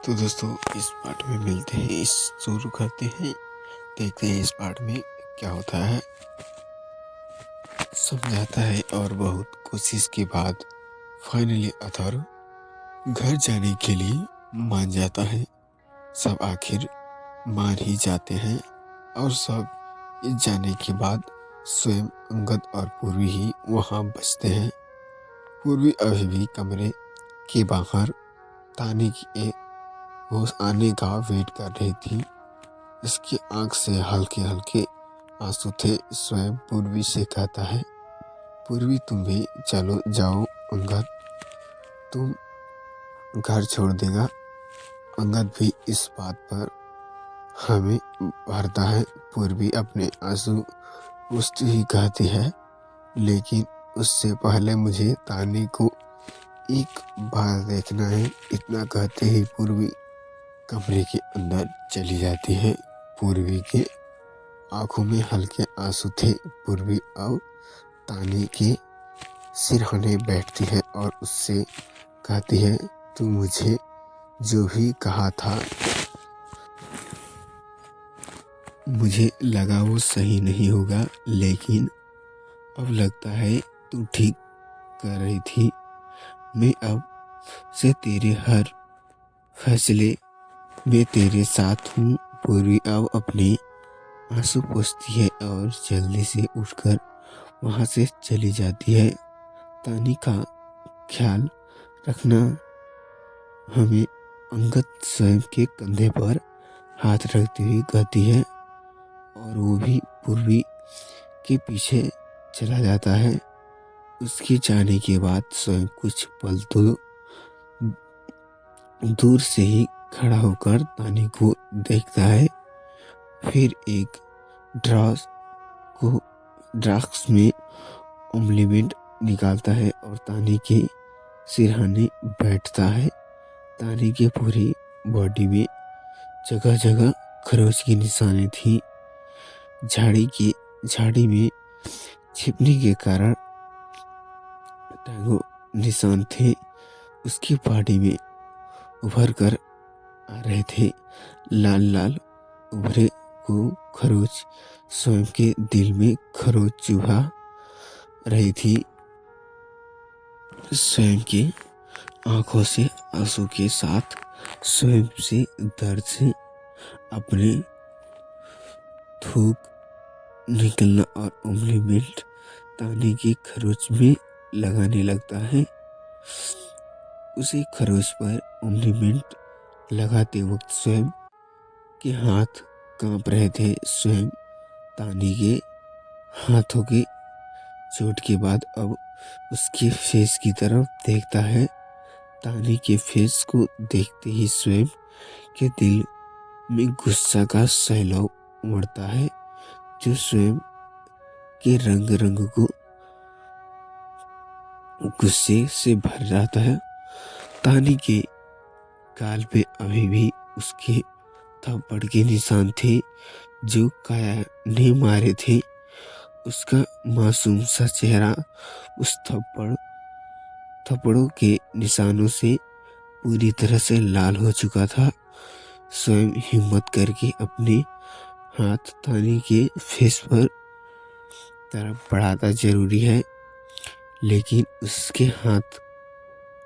तो दोस्तों इस पार्ट में मिलते हैं, इस शुरू करते हैं, देखते हैं इस पार्ट में क्या होता है। समझाता है और बहुत कोशिश के बाद फाइनली अथर्व घर जाने के लिए मान जाता है। सब आखिर मान ही जाते हैं और सब इस जाने के बाद स्वयं अंगद और पूर्वी ही वहाँ बचते हैं। पूर्वी अभी भी कमरे के बाहर तानी के होश आने का वेट कर रही थी। इसकी आंख से हल्के हल्के आंसू थे। स्वयं पूर्वी से कहता है, पूर्वी तुम भी चलो जाओ, अंगद तुम घर छोड़ देगा। अंगद भी इस बात पर हमें भरता है। पूर्वी अपने आंसू पूछती ही कहती है, लेकिन उससे पहले मुझे तानी को एक बार देखना है। इतना कहते ही पूर्वी कमरे के अंदर चली जाती है। पूर्वी के आंखों में हल्के आंसू थे। पूर्वी अब तानी के सिरहाने बैठती है और उससे कहती है, तू मुझे जो भी कहा था मुझे लगा वो सही नहीं होगा, लेकिन अब लगता है तू ठीक कर रही थी। मैं अब से तेरे हर फैसले में तेरे साथ हूँ। पूर्वी अब अपने आंसू पोंछती है और जल्दी से उठकर वहाँ से चली जाती है। तानी का ख्याल रखना। हमें अंगद स्वयं के कंधे पर हाथ रखती हुई कहती है और वो भी पूर्वी के पीछे चला जाता है। उसके जाने के बाद स्वयं कुछ पल तो दूर से ही खड़ा होकर तानी को देखता है। फिर एक ड्राक्स में ऑम्लिमेंट निकालता है और तानी के सिरहाने बैठता है। तानी के पूरी बॉडी में जगह जगह खरोच की निशानी थी। झाड़ी में छिपने के कारण टैगो निशान थे। उसकी बॉडी में उभर कर आ रहे थे लाल लाल उभरे को खरोच। स्वयं के दिल में खरोच चुभा रही थी। स्वयं की आंखों से आंसू के साथ स्वयं से दर्द से अपने थूक निकलना और उंगली मिल्ट तानी की खरोच में लगाने लगता है। उसी खरोच पर उंगलीमेंट लगाते वक्त स्वयं के हाथ कांप रहे थे। स्वयं तानी के हाथों की चोट के बाद अब उसके फेस की तरफ देखता है। तानी के फेस को देखते ही स्वयं के दिल में गुस्सा का सैलाब उमड़ता है, जो स्वयं के रंग रंग को गुस्से से भर जाता है। तानी के गाल पे अभी भी उसके थप्पड़ के निशान थे जो काया ने मारे थे। उसका मासूम सा चेहरा उस थप्पड़ों के निशानों से पूरी तरह से लाल हो चुका था। स्वयं हिम्मत करके अपने हाथ तानी के फेस पर तरफ बढ़ाता जरूरी है, लेकिन उसके हाथ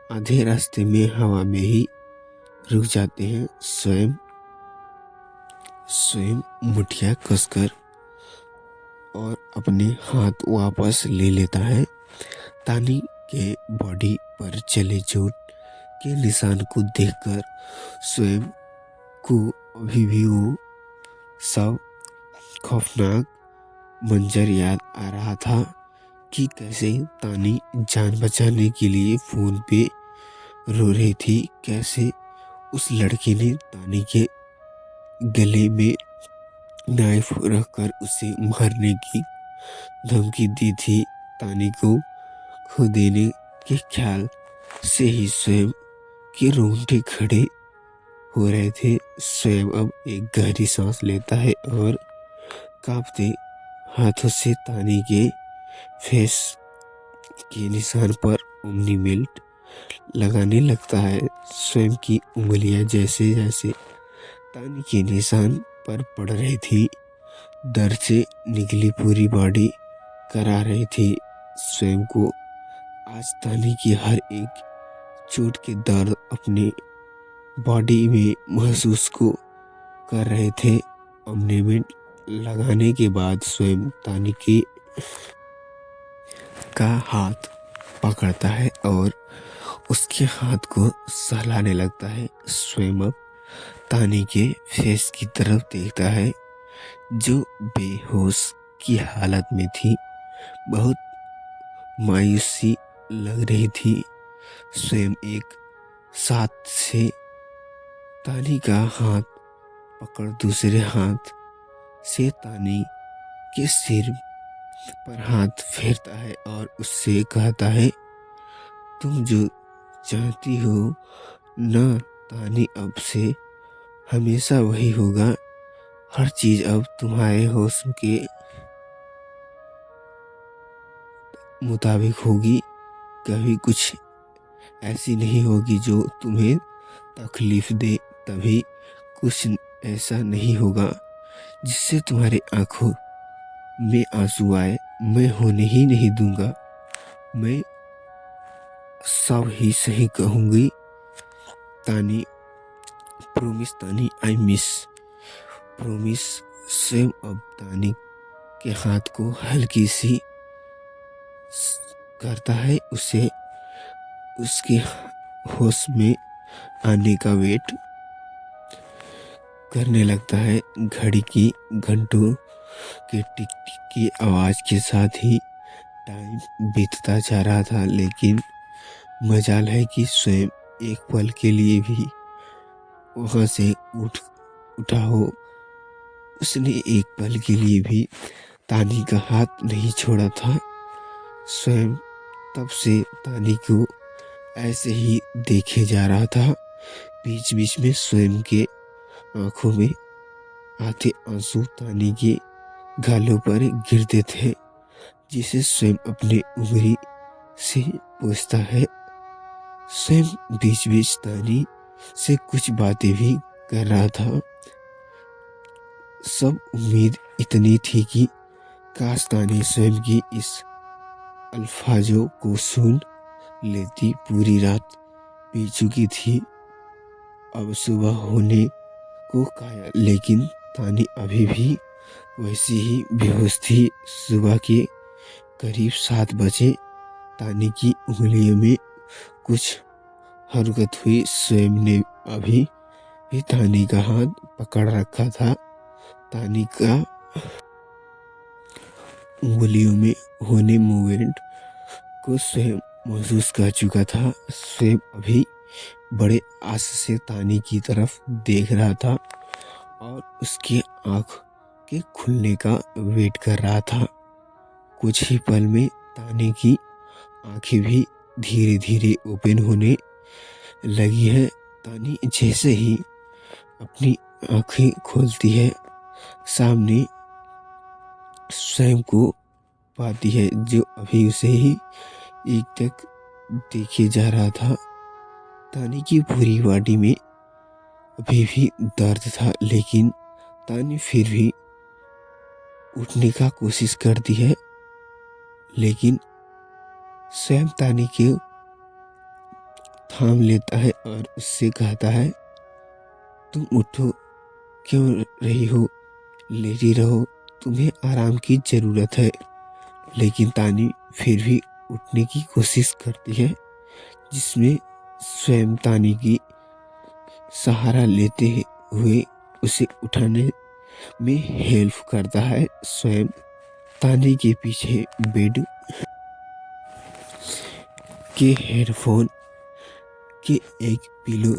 आधे रास्ते में हवा में ही रुक जाते हैं। स्वयं मुठिया कसकर और अपने हाथ वापस ले लेता है। तानी के बॉडी पर चले चोट के निशान को देखकर स्वयं को अभी भी वो सब खौफनाक मंजर याद आ रहा था कि कैसे तानी जान बचाने के लिए फोन पे रो रही थी, कैसे उस लड़के ने तानी के गले में नाइफ रखकर उसे मारने की धमकी दी थी। तानी को खो देने के ख्याल से ही स्वयं के रोंगटे खड़े हो रहे थे। स्वयं अब एक गहरी सांस लेता है और कांपते हाथों से तानी के फेस के निशान पर ओमनी मिल्ट लगाने लगता है। स्वयं की उंगलियां जैसे जैसे तानी के निशान पर पड़ रही थी, दर्द से निकली पूरी बॉडी करा रही थी स्वयं को। आज तानी की हर एक चोट के दर्द अपने बॉडी में महसूस को कर रहे थे। ऑर्नामेंट लगाने के बाद स्वयं तानी की का हाथ पकड़ता है और उसके हाथ को सहलाने लगता है। स्वयं अब तानी के फेस की तरफ देखता है जो बेहोश की हालत में थी। बहुत मायूसी लग रही थी। स्वयं एक साथ से तानी का हाथ पकड़ दूसरे हाथ से तानी के सिर पर हाथ फेरता है और उससे कहता है, तुम जो चाहती हो ना तानी, अब से हमेशा वही होगा। हर चीज अब तुम्हारे होश के मुताबिक होगी। कभी कुछ ऐसी नहीं होगी जो तुम्हें तकलीफ दे। तभी कुछ ऐसा नहीं होगा जिससे तुम्हारी आंखों में आंसू आए। मैं होने ही नहीं दूंगा। मैं सब ही सही कहूंगी तानी। प्रोमिस तानी, आई मिस। प्रोमिस। स्वयं अब तानी के हाथ को हल्की सी करता है, उसे उसके होश में आने का वेट करने लगता है। घड़ी की घंटों के टिक टिक की आवाज के साथ ही टाइम बीतता जा रहा था, लेकिन मजाल है कि स्वयं एक पल के लिए भी वहां से उठा हो। उसने एक पल के लिए भी तानी का हाथ नहीं छोड़ा था। स्वयं तब से तानी को ऐसे ही देखे जा रहा था। बीच बीच में स्वयं के आंखों में आते आंसू तानी के गालों पर गिरते थे, जिसे स्वयं अपने उंगली से पूछता है। स्वयं बीच बीच तानी से कुछ बातें भी कर रहा था। सब उम्मीद इतनी थी कि काश तानी स्वयं की इस अल्फाजों को सुन लेती। पूरी रात बीत चुकी थी, अब सुबह होने को काया, लेकिन तानी अभी भी वैसी ही बेहोश थी। सुबह के करीब 7 बजे तानी की उंगलियों में कुछ हरकत हुई। स्वयं ने अभी भी तानी का हाथ पकड़ रखा था। तानी का उंगलियों में होने मूवमेंट को स्वयं महसूस कर चुका था। स्वयं अभी बड़े आस से तानी की तरफ देख रहा था और उसकी आंख के खुलने का वेट कर रहा था। कुछ ही पल में तानी की आंखें भी धीरे धीरे ओपन होने लगी है। तानी जैसे ही अपनी आंखें खोलती है, सामने स्वयं को पाती है जो अभी उसे ही एकटक देखे जा रहा था। तानी की पूरी बॉडी में अभी भी दर्द था, लेकिन तानी फिर भी उठने का कोशिश करती है। लेकिन स्वयं तानी को थाम लेता है और उससे कहता है, तुम उठो क्यों रही हो, लेटी रहो, तुम्हें आराम की जरूरत है। लेकिन तानी फिर भी उठने की कोशिश करती है, जिसमें स्वयं तानी की सहारा लेते हुए उसे उठाने में हेल्प करता है। स्वयं तानी के पीछे बेड के हेडफोन के एक पिलो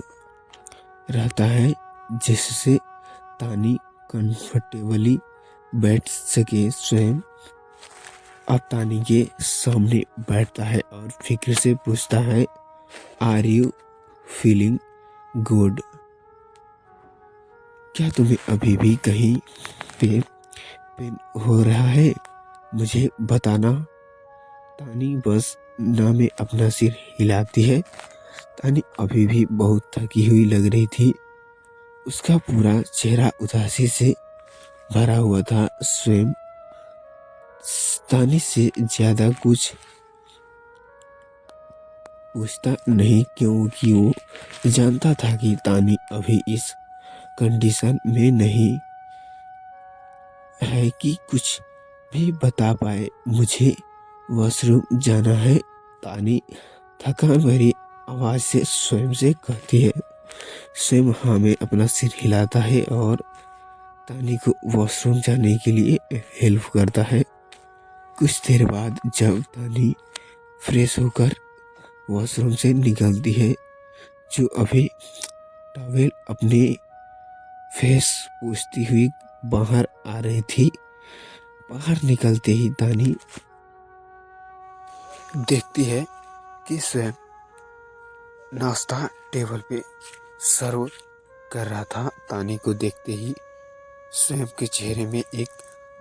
रहता है, जिससे तानी कंफर्टेबली बैठ सके। स्वयं अब तानी के सामने बैठता है और फिक्र से पूछता है, आर यू फीलिंग गुड? क्या तुम्हें अभी भी कहीं पे पेन हो रहा है? मुझे बताना। तानी बस ना में अपना सिर हिलाती है। तानी अभी भी बहुत थकी हुई लग रही थी। उसका पूरा चेहरा उदासी से भरा हुआ था। स्वयं तानी से ज्यादा कुछ पूछता नहीं, क्योंकि वो जानता था कि तानी अभी इस कंडीशन में नहीं है कि कुछ भी बता पाए। मुझे वॉशरूम जाना है, तानी थकान भरी आवाज से स्वयं से कहती है। स्वयं हाँ में अपना सिर हिलाता है और तानी को वॉशरूम जाने के लिए हेल्प करता है। कुछ देर बाद जब तानी फ्रेश होकर वॉशरूम से निकलती है, जो अभी टॉवेल अपने फेस पूछती हुई बाहर आ रही थी, बाहर निकलते ही तानी देखती है कि स्वयं नाश्ता टेबल पे सर्व कर रहा था। तानी को देखते ही स्वयं के चेहरे में एक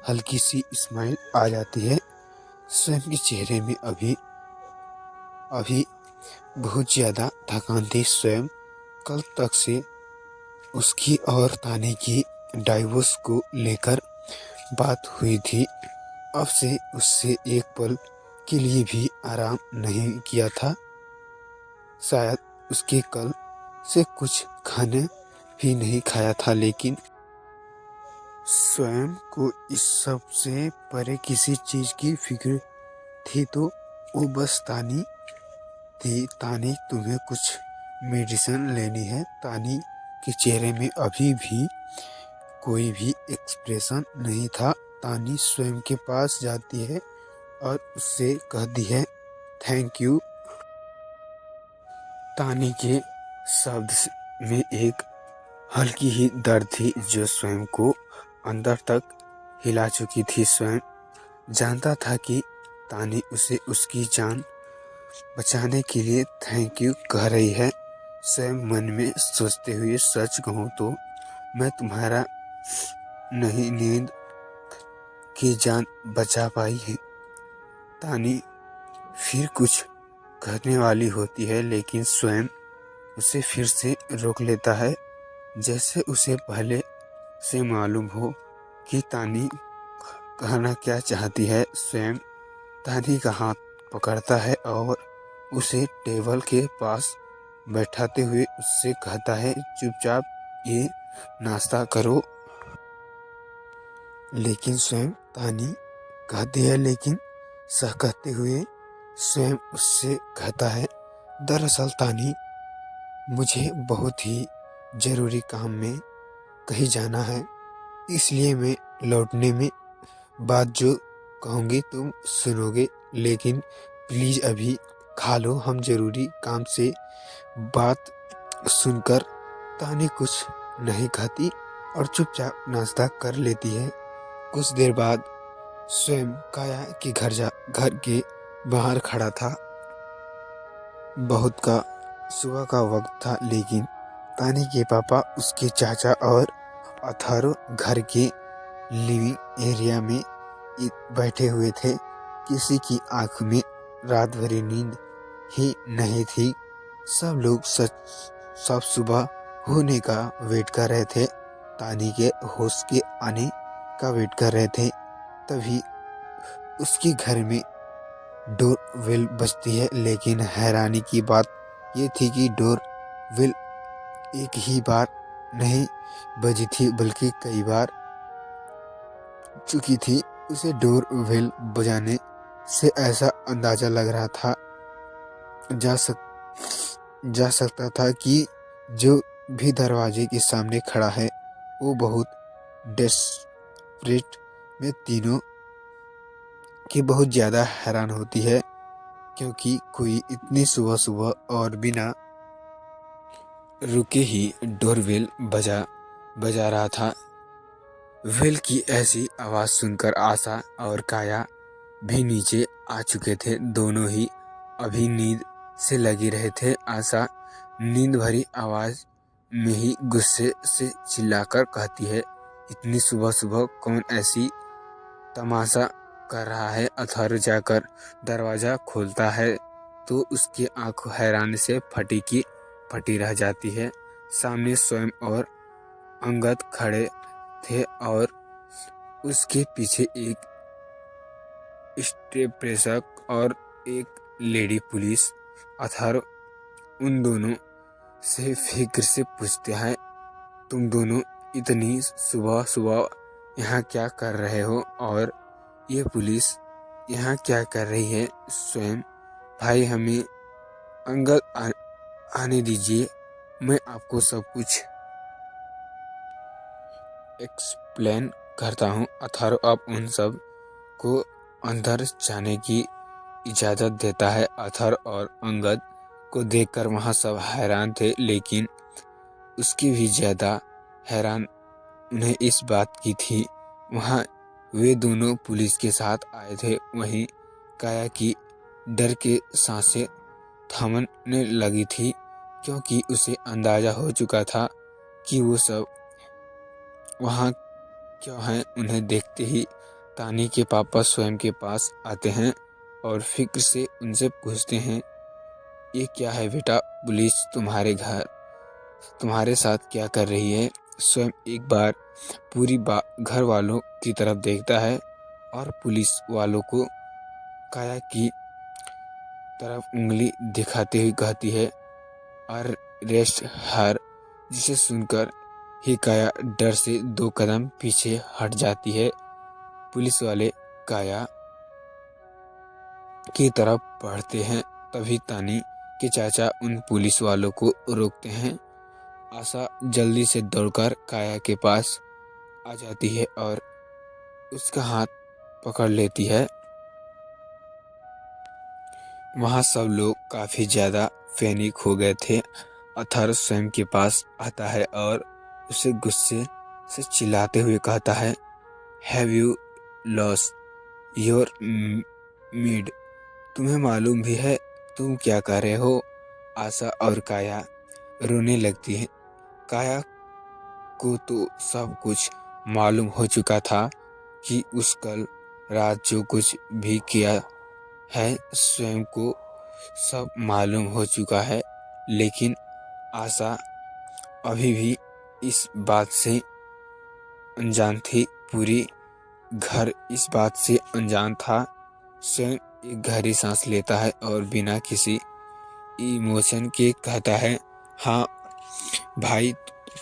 हल्की सी स्माइल आ जाती है। स्वयं के चेहरे में अभी बहुत ज़्यादा थकान थी। स्वयं कल तक से उसकी और तानी की डाइवोर्स को लेकर बात हुई थी। अब से उससे एक पल के लिए भी आराम नहीं किया था। शायद उसके कल से कुछ खाने भी नहीं खाया था, लेकिन स्वयं को इस सब से परे किसी चीज की फिक्र थी, तो वो बस तानी थी। तानी, तुम्हें कुछ मेडिसिन लेनी है। तानी के चेहरे में अभी भी कोई भी एक्सप्रेशन नहीं था। तानी स्वयं के पास जाती है और उससे कहती है थैंक यू। तानी के शब्द में एक हल्की ही दर्द थी जो स्वयं को अंदर तक हिला चुकी थी। स्वयं जानता था कि तानी उसे उसकी जान बचाने के लिए थैंक यू कह रही है। स्वयं मन में सोचते हुए, सच कहूँ तो मैं तुम्हारा नहीं नींद की जान बचा पाई है। तानी फिर कुछ कहने वाली होती है, लेकिन स्वयं उसे फिर से रोक लेता है, जैसे उसे पहले से मालूम हो कि तानी कहना क्या चाहती है। स्वयं तानी का हाथ पकड़ता है और उसे टेबल के पास बैठाते हुए उससे कहता है चुपचाप ये नाश्ता करो। लेकिन स्वयं तानी कहती है, लेकिन सह कहते हुए स्वयं उससे कहता है दरअसल तानी, मुझे बहुत ही जरूरी काम में कहीं जाना है, इसलिए मैं लौटने में बात जो कहूँगी तुम सुनोगे, लेकिन प्लीज अभी खा लो, हम जरूरी काम से बात सुनकर। तानी कुछ नहीं कहती और चुपचाप नाश्ता कर लेती है। कुछ देर बाद स्वयं काया के घर के बाहर खड़ा था। बहुत का सुबह का वक्त था, लेकिन तानी के पापा, उसके चाचा और अथर्व घर के लिविंग एरिया में बैठे हुए थे। किसी की आंख में रात भरी नींद ही नहीं थी। सब लोग सब सुबह होने का वेट कर रहे थे, तानी के होश के आने का वेट कर रहे थे। तभी उसके घर में डोर बेल बजती है, लेकिन हैरानी की बात ये थी कि डोर बेल एक ही बार नहीं बजी थी, बल्कि कई बार चुकी थी। उसे डोर बेल बजाने से ऐसा अंदाजा लग रहा था जा सकता था कि जो भी दरवाजे के सामने खड़ा है वो बहुत डेस्परेट में तीनों की बहुत ज़्यादा हैरान होती है, क्योंकि कोई इतनी सुबह सुबह और बिना रुके ही डोरबेल बजा रहा था। बेल की ऐसी आवाज़ सुनकर आशा और काया भी नीचे आ चुके थे। दोनों ही अभी नींद से लगे रहे थे। आशा नींद भरी आवाज़ में ही गुस्से से चिल्लाकर कहती है इतनी सुबह सुबह कौन ऐसी तमाशा कर रहा है। अथर्व जाकर दरवाज़ा खोलता है तो उसकी आंख हैरानी से फटी की फटी रह जाती है। सामने स्वयं और अंगद खड़े थे और उसके पीछे एक स्टेप प्रेषक और एक लेडी पुलिस। अथर्व उन दोनों से फिक्र से पूछते हैं, तुम दोनों इतनी सुबह सुबह यहाँ क्या कर रहे हो और ये पुलिस यहाँ क्या कर रही है? स्वयं भाई हमें अंगद आने दीजिए, मैं आपको सब कुछ एक्सप्लेन करता हूँ। अथर्व अब उन सब को अंदर जाने की इजाज़त देता है। अथर्व और अंगद को देखकर वहाँ सब हैरान थे, लेकिन उसकी भी ज़्यादा हैरान उन्हें इस बात की थी वहाँ वे दोनों पुलिस के साथ आए थे। वहीं काया की डर के सांसें थमने लगी थी, क्योंकि उसे अंदाज़ा हो चुका था कि वो सब वहाँ क्यों हैं। उन्हें देखते ही तानी के पापा स्वयं के पास आते हैं और फिक्र से उनसे पूछते हैं, ये क्या है बेटा? पुलिस तुम्हारे साथ क्या कर रही है? स्वयं एक बार पूरी घर वालों की तरफ देखता है और पुलिस वालों को काया की तरफ उंगली दिखाते हुए कहती है, अरेस्ट हर। जिसे सुनकर ही काया डर से 2 कदम पीछे हट जाती है। पुलिस वाले काया की तरफ बढ़ते हैं, तभी तानी के चाचा उन पुलिस वालों को रोकते हैं। आशा जल्दी से दौड़कर काया के पास आ जाती है और उसका हाथ पकड़ लेती है। वहाँ सब लोग काफ़ी ज़्यादा पैनिक हो गए थे। अथर्व स्वयं के पास आता है और उसे गुस्से से चिल्लाते हुए कहता है, have you lost your mind? तुम्हें मालूम भी है तुम क्या कर रहे हो? आशा और काया रोने लगती है। काया को तो सब कुछ मालूम हो चुका था कि उस कल रात जो कुछ भी किया है, स्वयं को सब मालूम हो चुका है, लेकिन आशा अभी भी इस बात से अनजान थी। पूरी घर इस बात से अनजान था। स्वयं एक गहरी सांस लेता है और बिना किसी इमोशन के कहता है, हाँ भाई,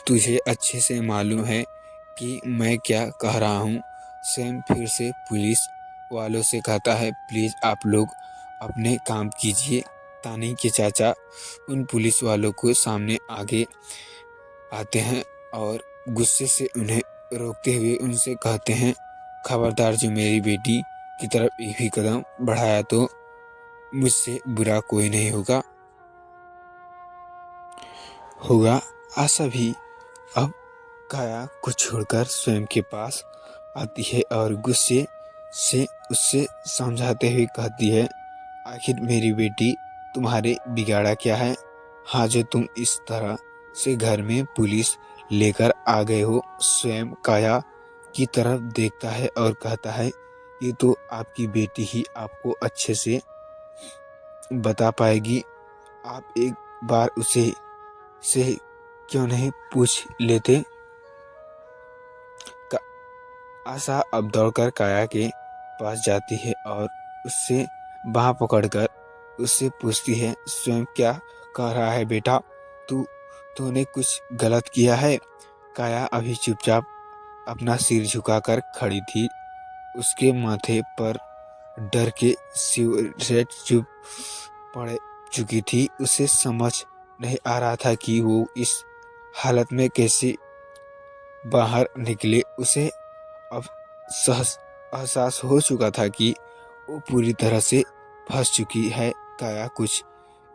तुझे अच्छे से मालूम है कि मैं क्या कह रहा हूँ। स्वयं फिर से पुलिस वालों से कहता है, प्लीज़ आप लोग अपने काम कीजिए। तानी के चाचा उन पुलिस वालों को सामने आगे आते हैं और गुस्से से उन्हें रोकते हुए उनसे कहते हैं, खबरदार, जो मेरी बेटी की तरफ एक भी कदम बढ़ाया तो मुझसे बुरा कोई नहीं होगा। आशा भी अब काया को छोड़कर स्वयं के पास आती है और गुस्से से उससे समझाते हुए कहती है, आखिर मेरी बेटी तुम्हारे बिगाड़ा क्या है? हाँ, जो तुम इस तरह से घर में पुलिस लेकर आ गए हो। स्वयं काया की तरफ देखता है और कहता है, ये तो आपकी बेटी ही आपको अच्छे से बता पाएगी। आप एक बार उसे से क्यों नहीं पूछ लेते? आशा अब दौड़कर काया के पास जाती है और उससे बाह पकड़कर उससे पूछती है, स्वयं क्या कह रहा है बेटा? तूने कुछ गलत किया है? काया अभी चुपचाप अपना सिर झुकाकर खड़ी थी। उसके माथे पर डर के सिगरेट चुप पड़ चुकी थी। उसे समझ नहीं आ रहा था कि वो इस हालत में कैसे बाहर निकले। उसे अब एहसास हो चुका था कि वो पूरी तरह से फंस चुकी है। काया कुछ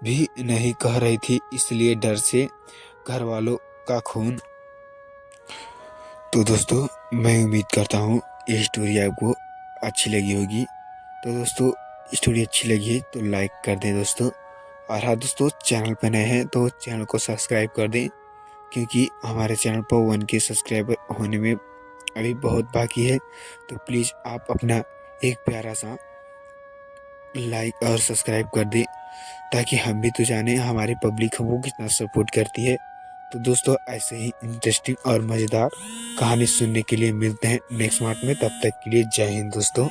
भी नहीं कह रही थी, इसलिए डर से घर वालों का खून। तो दोस्तों, मैं उम्मीद करता हूँ ये स्टोरी आपको अच्छी लगी होगी। तो दोस्तों, स्टोरी अच्छी लगी है तो लाइक कर दें दोस्तों। और हाँ दोस्तों, चैनल पर नए हैं तो चैनल को सब्सक्राइब कर दें, क्योंकि हमारे चैनल पर 1K सब्सक्राइबर होने में अभी बहुत बाकी है। तो प्लीज़ आप अपना एक प्यारा सा लाइक और सब्सक्राइब कर दें ताकि हम भी तो जाने हमारी पब्लिक हमको कितना सपोर्ट करती है। तो दोस्तों ऐसे ही इंटरेस्टिंग और मज़ेदार कहानी सुनने के लिए मिलते हैं नेक्स्ट पार्ट में। तब तक के लिए जय हिंद दोस्तों।